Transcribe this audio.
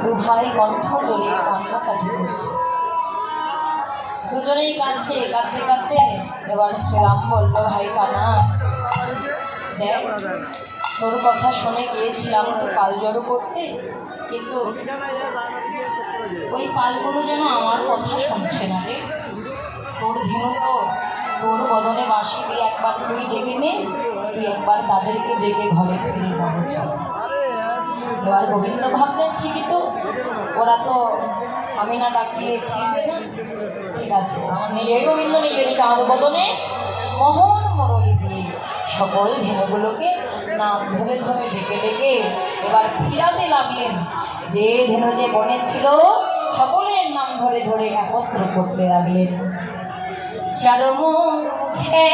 দু ভাই কণ্ঠ জোরে কান্নাকাটি করছে, দুজনেই কাঁদছে। কাঁদতে কাঁদতে এবার শ্রীরাম বললো, ভাই কানা, দেখ তোর কথা শুনে গিয়েছিলাম তো পাল জড়ো করতে, কিন্তু ওই পালগুলো যেন আমার কথা শুনছে না রে। তোর ধেনু তো তোর বদনে বাসি দিয়ে একবার তুই ডেকে নে, তুই একবার তাদেরকে ডেকে ঘরে ফিরে যাবো চল। এবার গোবিন্দ ভাবলেন, ঠিকই তো, ওরা তো আমি না ডাকলে ফিরবে না, ঠিক আছে। নিজেই গোবিন্দ নিজেরই চাঁদ বদনে মোহন মুরলী দিয়ে সকল ধেনুগুলোকে নাম ধরে ধরে ডেকে ডেকে এবার ফিরাতে লাগলেন। যে ধেনু যে বনে ছিল সকলের নাম ধরে ধরে একত্র করতে লাগলেন। চারমুখে